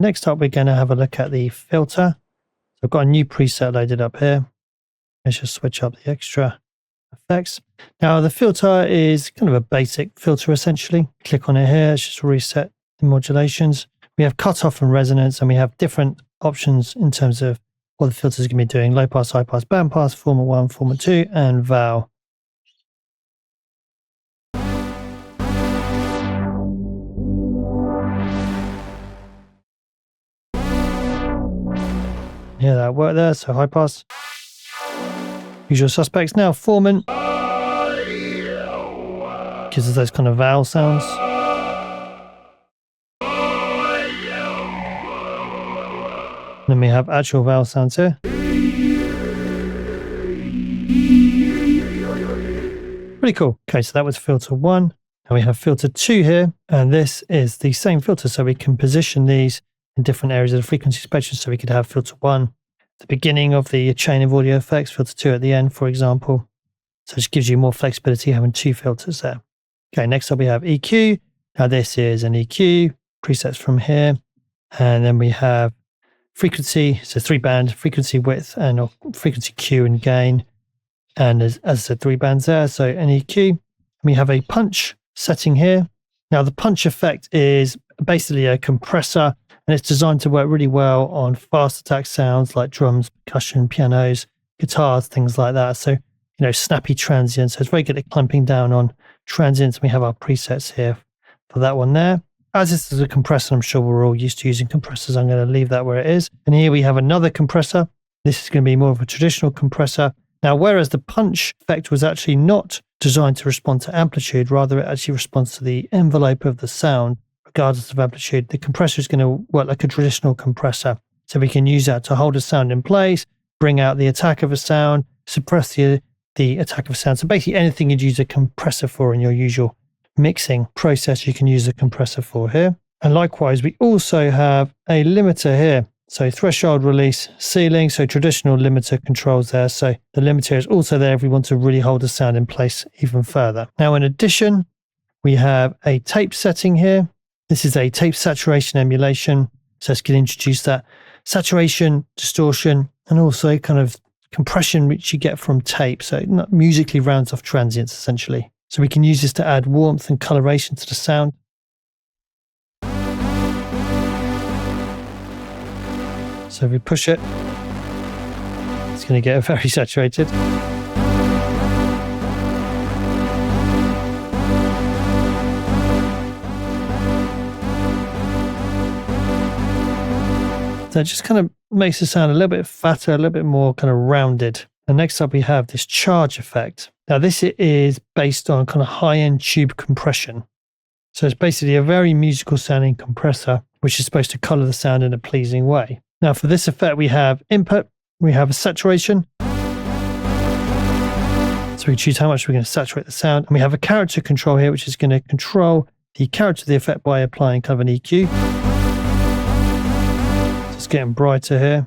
Next up, we're going to have a look at the filter. So I've got a new preset loaded up here. Let's just switch up the extra effects. Now the filter is kind of a basic filter essentially. Click on it here, let's just reset the modulations. We have cutoff and resonance, and we have different options in terms of what the filter is going to be doing: low pass, high pass, band pass, format 1, format 2, and val. Yeah, that worked there. So high pass. Usual suspects. Now formant gives us those kind of vowel sounds. Then we have actual vowel sounds here. Pretty cool. Okay, so that was filter 1. Now we have filter 2 here, and this is the same filter, so we can position these in different areas of the frequency spectrum. So we could have filter 1 at the beginning of the chain of audio effects, filter 2 at the end, for example. So it just gives you more flexibility having 2 filters there. Okay, next up we have EQ. Now this is an EQ, presets from here. And then we have frequency, so 3-band, frequency width, and frequency Q and gain. And as I said, 3 bands there, so an EQ. We have a punch setting here. Now the punch effect is basically a compressor, and it's designed to work really well on fast attack sounds like drums, percussion, pianos, guitars, things like that. So, snappy transients. So it's very good at clamping down on transients. We have our presets here for that one there. As this is a compressor, I'm sure we're all used to using compressors. I'm going to leave that where it is. And here we have another compressor. This is going to be more of a traditional compressor. Now, whereas the punch effect was actually not designed to respond to amplitude, rather it actually responds to the envelope of the sound, regardless of amplitude. The compressor is going to work like a traditional compressor. So we can use that to hold a sound in place, bring out the attack of a sound, suppress the attack of a sound. So basically anything you'd use a compressor for in your usual mixing process, you can use a compressor for here. And likewise, we also have a limiter here. So threshold, release, ceiling. So traditional limiter controls there. So the limiter is also there if we want to really hold the sound in place even further. Now, in addition, we have a tape setting here. This is a tape saturation emulation. So it's going to introduce that saturation, distortion, and also kind of compression which you get from tape. So it musically rounds off transients essentially. So we can use this to add warmth and coloration to the sound. So if we push it, it's going to get very saturated. So it just kind of makes the sound a little bit fatter, a little bit more kind of rounded. And next up we have this charge effect. Now this is based on kind of high-end tube compression. So it's basically a very musical sounding compressor, which is supposed to color the sound in a pleasing way. Now for this effect, we have input, we have a saturation. So we choose how much we're going to saturate the sound. And we have a character control here, which is going to control the character of the effect by applying kind of an EQ. So it's getting brighter here.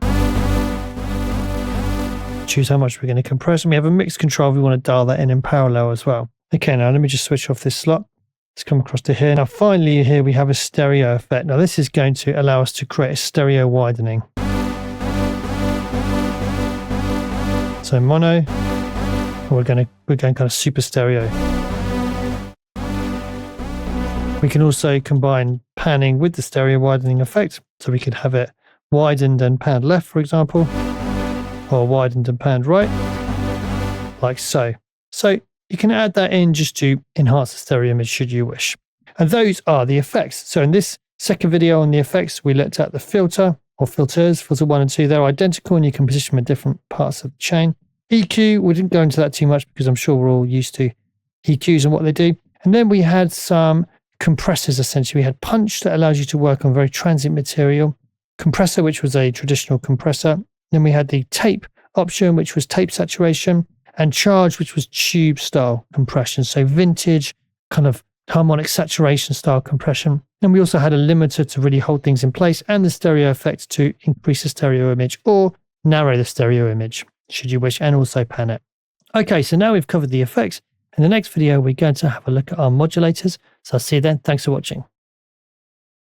Choose how much we're going to compress. And we have a mix control if we want to dial that in parallel as well. Okay, now let me just switch off this slot. Let's come across to here. Now finally here we have a stereo effect. Now this is going to allow us to create a stereo widening. So mono, we're going kind of super stereo. We can also combine panning with the stereo widening effect. So we could have it widened and panned left, for example, or widened and panned right, like so. So you can add that in just to enhance the stereo image should you wish. And those are the effects. So in this second video on the effects, we looked at the filter or filters, filter 1 and 2. They're identical and you can position them in different parts of the chain. EQ, we didn't go into that too much because I'm sure we're all used to EQs and what they do. And then we had some compressors essentially. We had punch that allows you to work on very transient material. Compressor, which was a traditional compressor. Then we had the tape option, which was tape saturation. And charge, which was tube style compression. So vintage kind of harmonic saturation style compression. And we also had a limiter to really hold things in place, and the stereo effect to increase the stereo image or narrow the stereo image should you wish, and also pan it. Okay, so now we've covered the effects. In the next video, we're going to have a look at our modulators. So I'll see you then. Thanks for watching.